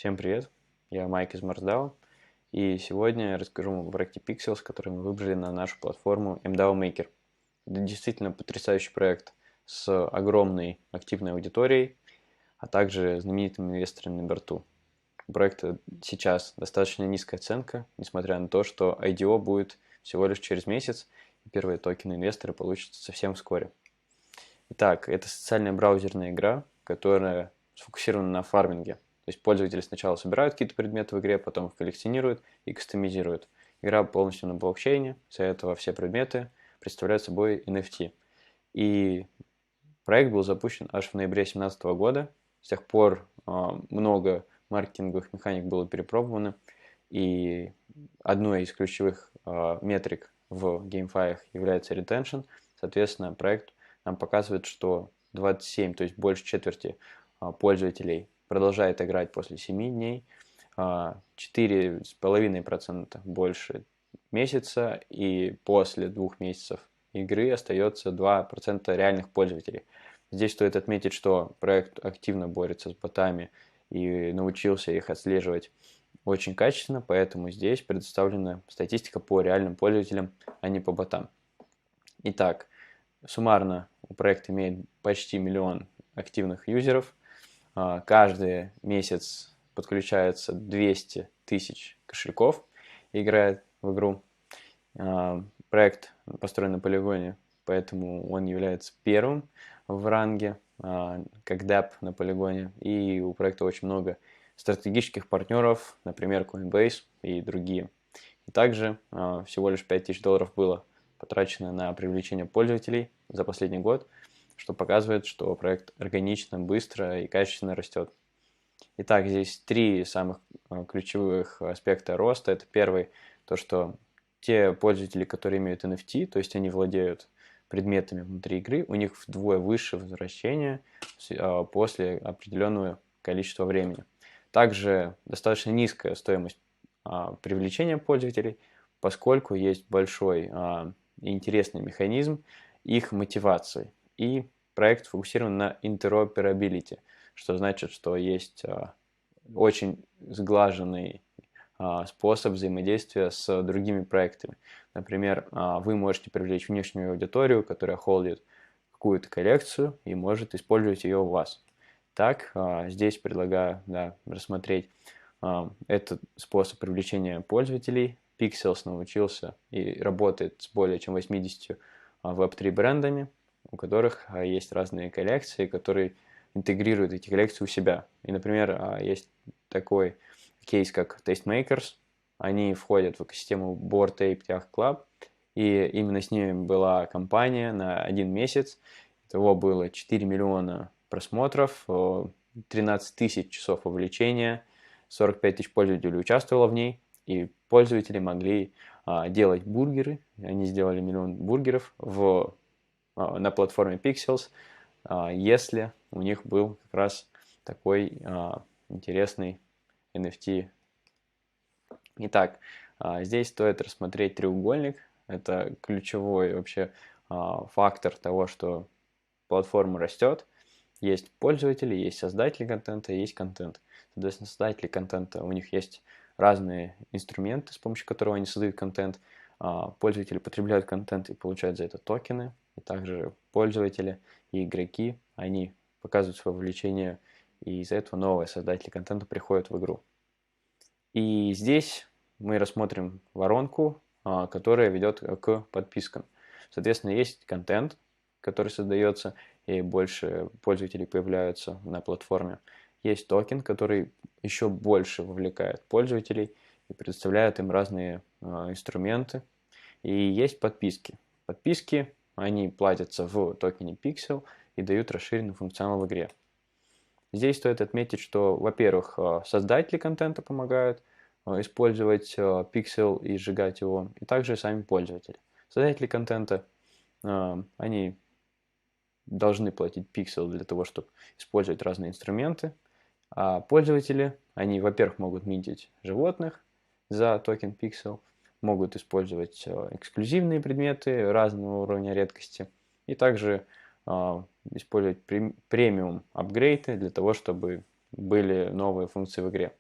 Всем привет, я Майк из MarsDAO, и сегодня я расскажу вам о проекте Pixels, который мы выбрали на нашу платформу MDAO Maker. Это действительно потрясающий проект с огромной активной аудиторией, а также знаменитыми инвесторами на борту. У проекта сейчас достаточно низкая оценка, несмотря на то, что IDO будет всего лишь через месяц, и первые токены инвесторы получатся совсем вскоре. Итак, это социальная браузерная игра, которая сфокусирована на фарминге. То есть пользователи сначала собирают какие-то предметы в игре, потом их коллекционируют и кастомизируют. Игра полностью на блокчейне, из-за этого все предметы представляют собой NFT. И проект был запущен аж в ноябре 2017 года. С тех пор много маркетинговых механик было перепробовано. И одной из ключевых метрик в GameFi является retention. Соответственно, проект нам показывает, что 27, то есть больше четверти пользователей продолжает играть после 7 дней, 4,5% больше месяца, и после 2 месяцев игры остается 2% реальных пользователей. Здесь стоит отметить, что проект активно борется с ботами и научился их отслеживать очень качественно, поэтому здесь предоставлена статистика по реальным пользователям, а не по ботам. Итак, суммарно проект имеет почти 1 миллион активных юзеров. Каждый месяц подключается 200 тысяч кошельков и играет в игру. Проект построен на полигоне, поэтому он является первым в ранге, как DApp на полигоне. И у проекта очень много стратегических партнеров, например, Coinbase и другие. И также всего лишь $5000 было потрачено на привлечение пользователей за последний год, что показывает, что проект органично, быстро и качественно растет. Итак, здесь три самых ключевых аспекта роста. Это первый, то что те пользователи, которые имеют NFT, то есть они владеют предметами внутри игры, у них вдвое выше возвращение после определенного количества времени. Также достаточно низкая стоимость привлечения пользователей, поскольку есть большой и интересный механизм их мотивации. И проект фокусирован на interoperability, что значит, что есть очень сглаженный способ взаимодействия с другими проектами. Например, вы можете привлечь внешнюю аудиторию, которая холдит какую-то коллекцию и может использовать ее у вас. Так, здесь предлагаю рассмотреть этот способ привлечения пользователей. Pixels научился и работает с более чем 80 Web3 брендами, у которых есть разные коллекции, которые интегрируют эти коллекции у себя. И, например, есть такой кейс, как Tastemakers. Они входят в экосистему Bored Ape Yacht Club, и именно с ними была кампания на 1 месяц. Итого было 4 миллиона просмотров, 13 тысяч часов вовлечения, 45 тысяч пользователей участвовало в ней, и пользователи могли делать бургеры. Они сделали 1 миллион бургеров на платформе Pixels, если у них был как раз такой интересный NFT. Итак, здесь стоит рассмотреть треугольник. Это ключевой вообще фактор того, что платформа растет. Есть пользователи, есть создатели контента, есть контент. Соответственно, создатели контента, у них есть разные инструменты, с помощью которых они создают контент. Пользователи потребляют контент и получают за это токены. И также пользователи и игроки, они показывают свое вовлечение, и из-за этого новые создатели контента приходят в игру. И здесь мы рассмотрим воронку, которая ведет к подпискам. Соответственно, есть контент, который создается, и больше пользователей появляются на платформе. Есть токен, который еще больше вовлекает пользователей и предоставляет им разные инструменты. И есть подписки. Подписки, они платятся в токене Pixel и дают расширенный функционал в игре. Здесь стоит отметить, что, во-первых, создатели контента помогают использовать Pixel и сжигать его, и также сами пользователи. Создатели контента, они должны платить Pixel для того, чтобы использовать разные инструменты, а пользователи, они, во-первых, могут минтить животных за токен Pixel, могут использовать эксклюзивные предметы разного уровня редкости и также использовать премиум апгрейды для того, чтобы были новые функции в игре.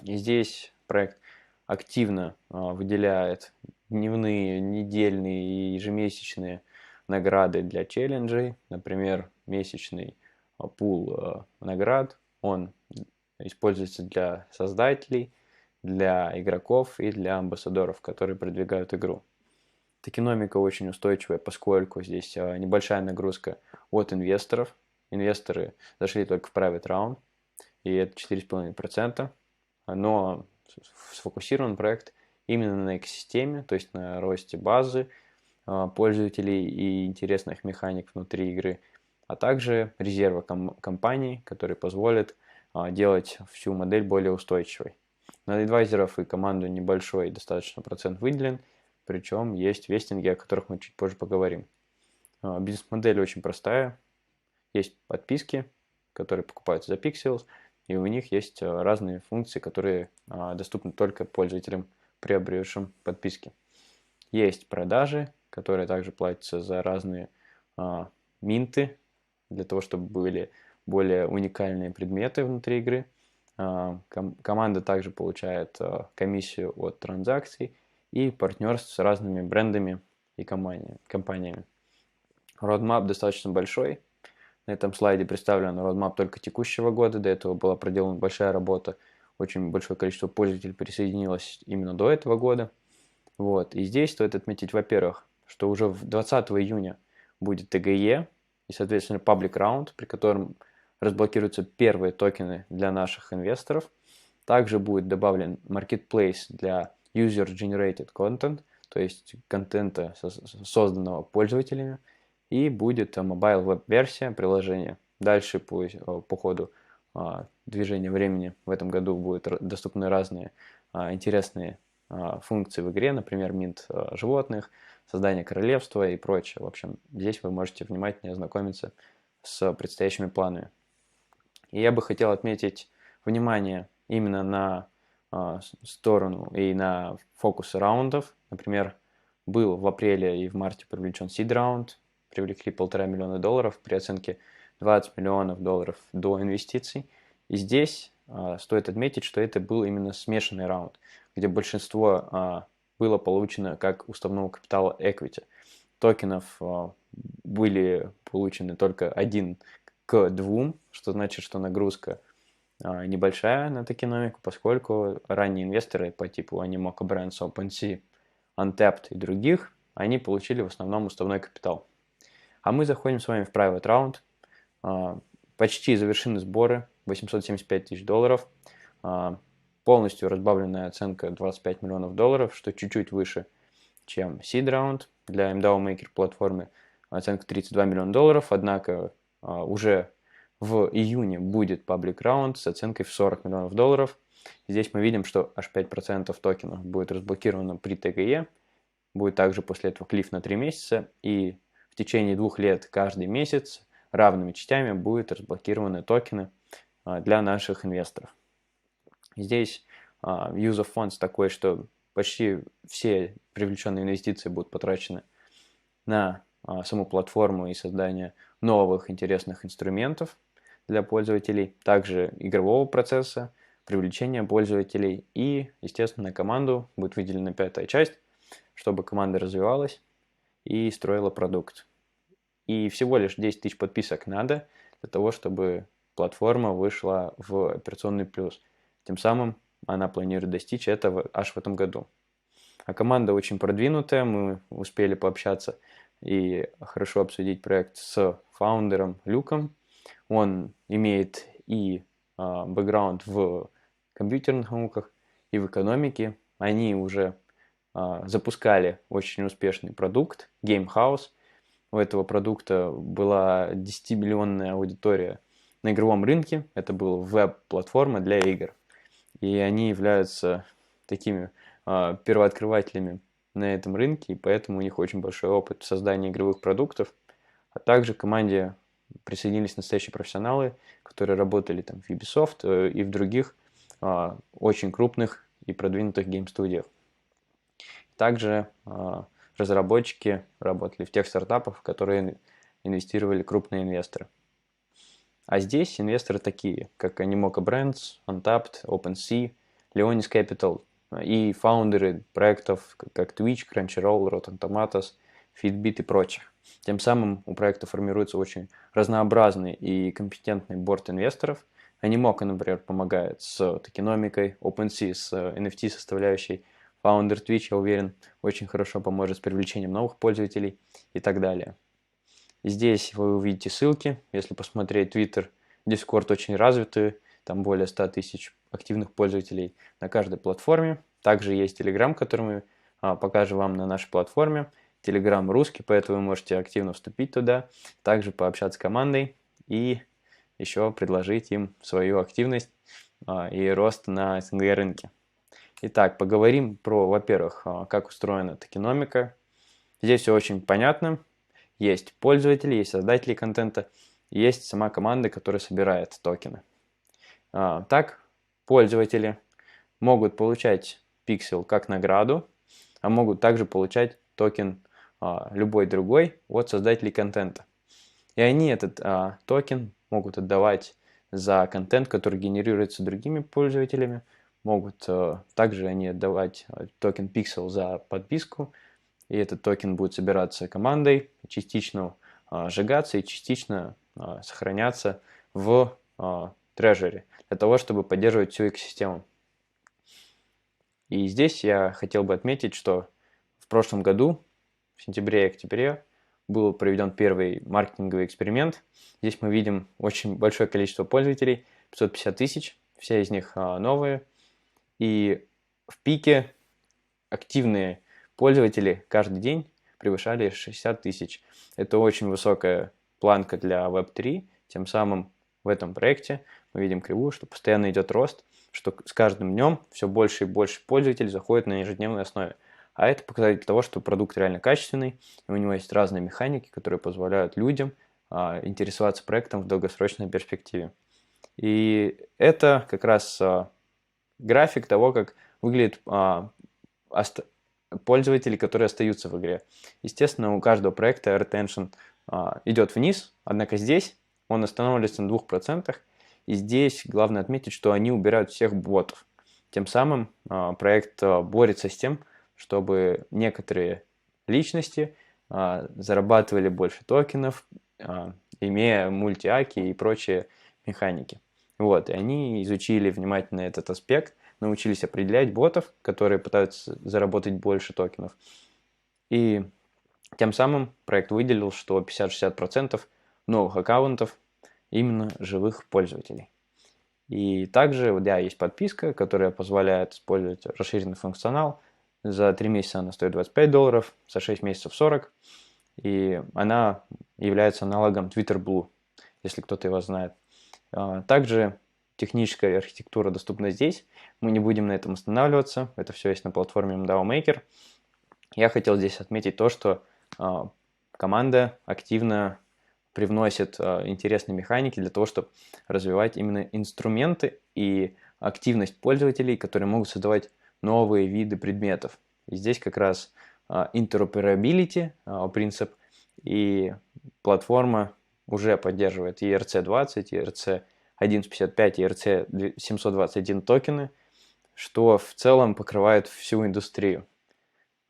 И здесь проект активно выделяет дневные, недельные и ежемесячные награды для челленджей. Например, месячный пул наград, он используется для создателей, для игроков и для амбассадоров, которые продвигают игру. Токеномика очень устойчивая, поскольку здесь небольшая нагрузка от инвесторов. Инвесторы зашли только в private round, и это 4,5%. Но сфокусирован проект именно на экосистеме, то есть на росте базы пользователей и интересных механик внутри игры, а также резерва компаний, которые позволят делать всю модель более устойчивой. На адвайзеров и команду небольшой достаточно процент выделен, причем есть вестинги, о которых мы чуть позже поговорим. Бизнес-модель очень простая. Есть подписки, которые покупаются за Pixels, и у них есть разные функции, которые доступны только пользователям, приобретшим подписки. Есть продажи, которые также платятся за разные минты, для того, чтобы были более уникальные предметы внутри игры. Команда также получает комиссию от транзакций и партнерство с разными брендами и компаниями. Roadmap достаточно большой. На этом слайде представлен roadmap только текущего года. До этого была проделана большая работа. Очень большое количество пользователей присоединилось именно до этого года. Вот. И здесь стоит отметить, во-первых, что уже 20 июня будет ТГЕ и, соответственно, public round, при котором разблокируются первые токены для наших инвесторов. Также будет добавлен marketplace для user-generated content, то есть контента, созданного пользователями, и будет mobile веб-версия приложения. Дальше по ходу движения времени в этом году будут доступны разные интересные функции в игре, например, минт животных, создание королевства и прочее. В общем, здесь вы можете внимательнее ознакомиться с предстоящими планами. И я бы хотел отметить внимание именно на сторону и на фокус раундов. Например, был в апреле и в марте привлечен seed раунд, привлекли $1,5 миллиона при оценке $20 миллионов до инвестиций. И здесь стоит отметить, что это был именно смешанный раунд, где большинство было получено как уставного капитала equity. Токенов были получены только 1 к 2, что значит, что нагрузка небольшая на токеномику, поскольку ранние инвесторы по типу Animoca Brands, OpenSea, Untapped и других, они получили в основном уставной капитал. А мы заходим с вами в private round. Почти завершены сборы, $875 тысяч. Полностью разбавленная оценка $25 миллионов, что чуть-чуть выше, чем seed round. Для MDAO Maker платформы оценка $32 миллиона, однако уже в июне будет public round с оценкой в $40 миллионов. Здесь мы видим, что аж 5% токенов будет разблокировано при ТГЕ. Будет также после этого клифф на 3 месяца. И в течение 2 лет каждый месяц равными частями будут разблокированы токены для наших инвесторов. Здесь use of funds такой, что почти все привлеченные инвестиции будут потрачены на саму платформу и создание новых интересных инструментов для пользователей, также игрового процесса, привлечения пользователей и, естественно, на команду будет выделена 5-я часть, чтобы команда развивалась и строила продукт. И всего лишь 10 тысяч подписок надо для того, чтобы платформа вышла в операционный плюс. Тем самым она планирует достичь этого аж в этом году. А команда очень продвинутая, мы успели пообщаться и хорошо обсудить проект с фаундером Люком. Он имеет и бэкграунд в компьютерных науках, и в экономике. Они уже запускали очень успешный продукт Game House. У этого продукта была 10-миллионная аудитория на игровом рынке. Это была веб-платформа для игр. И они являются такими первооткрывателями на этом рынке, и поэтому у них очень большой опыт в создании игровых продуктов. А также к команде присоединились настоящие профессионалы, которые работали там в Ubisoft и в других очень крупных и продвинутых гейм-студиях. Также разработчики работали в тех стартапах, в которые инвестировали крупные инвесторы. А здесь инвесторы такие, как Animoca Brands, Untapped, OpenSea, Leonis Capital и фаундеры проектов как Twitch, Crunchyroll, Rotten Tomatoes, Fitbit и прочих. Тем самым у проекта формируется очень разнообразный и компетентный борд инвесторов. Animoca, например, помогает с токеномикой, OpenSea с NFT-составляющей, фаундер Twitch, я уверен, очень хорошо поможет с привлечением новых пользователей и так далее. Здесь вы увидите ссылки, если посмотреть Twitter, Discord очень развитый, там более 100 тысяч активных пользователей на каждой платформе. Также есть Telegram, который мы покажем вам на нашей платформе. Telegram русский, поэтому вы можете активно вступить туда, также пообщаться с командой и еще предложить им свою активность и рост на СНГ рынке. Итак, поговорим про, во-первых, как устроена токеномика. Здесь все очень понятно. Есть пользователи, есть создатели контента, есть сама команда, которая собирает токены. Так, пользователи могут получать пиксель как награду, а могут также получать токен любой другой от создателей контента. И они этот токен могут отдавать за контент, который генерируется другими пользователями. Могут также они отдавать токен Pixel за подписку. И этот токен будет собираться командой, частично сжигаться и частично сохраняться в трежере для того, чтобы поддерживать всю экосистему. И здесь я хотел бы отметить, что в прошлом году, в сентябре и октябре, был проведен первый маркетинговый эксперимент. Здесь мы видим очень большое количество пользователей, 550 тысяч, все из них новые. И в пике активные пользователи каждый день превышали 60 тысяч. Это очень высокая планка для Web3. Тем самым в этом проекте мы видим кривую, что постоянно идет рост, что с каждым днем все больше и больше пользователей заходят на ежедневной основе. А это показатель того, что продукт реально качественный, и у него есть разные механики, которые позволяют людям интересоваться проектом в долгосрочной перспективе. И это как раз график того, как выглядит пользователи, которые остаются в игре. Естественно, у каждого проекта retention идет вниз, однако здесь он останавливается на 2%, и здесь главное отметить, что они убирают всех ботов. Тем самым проект борется с тем, чтобы некоторые личности зарабатывали больше токенов, имея мультиаки и прочие механики. Вот, и они изучили внимательно этот аспект, научились определять ботов, которые пытаются заработать больше токенов. И тем самым проект выделил, что 50-60% новых аккаунтов именно живых пользователей. И также, да, есть подписка, которая позволяет использовать расширенный функционал. За 3 месяца она стоит $25, за 6 месяцев 40. И она является аналогом Twitter Blue, если кто-то его знает. Также техническая архитектура доступна здесь. Мы не будем на этом останавливаться. Это все есть на платформе MDAO Maker. Я хотел здесь отметить то, что команда активно привносит интересные механики для того, чтобы развивать именно инструменты и активность пользователей, которые могут создавать новые виды предметов. И здесь как раз interoperability принцип, и платформа уже поддерживает ERC-20, ERC-1155 и ERC-721 токены, что в целом покрывает всю индустрию.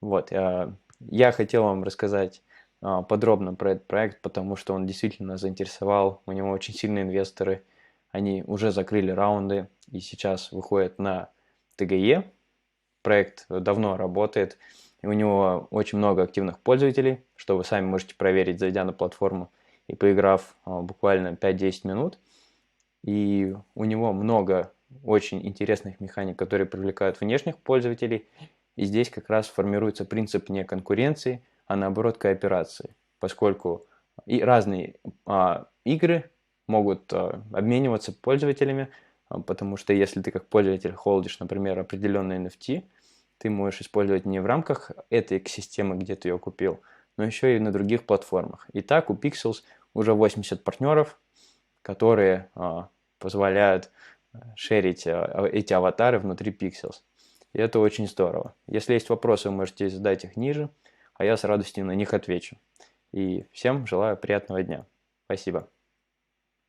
Вот, я хотел вам рассказать подробно про этот проект, потому что он действительно заинтересовал, у него очень сильные инвесторы, они уже закрыли раунды и сейчас выходят на ТГЕ. Проект давно работает, и у него очень много активных пользователей, что вы сами можете проверить, зайдя на платформу и поиграв буквально 5-10 минут. И у него много очень интересных механик, которые привлекают внешних пользователей. И здесь как раз формируется принцип не конкуренции, а наоборот кооперации, поскольку и разные игры могут обмениваться пользователями, потому что если ты как пользователь холдишь, например, определенный NFT, ты можешь использовать не в рамках этой экосистемы, где ты ее купил, но еще и на других платформах. Итак, у Pixels уже 80 партнеров, которые позволяют шерить эти аватары внутри Pixels. И это очень здорово. Если есть вопросы, вы можете задать их ниже, а я с радостью на них отвечу. И всем желаю приятного дня. Спасибо.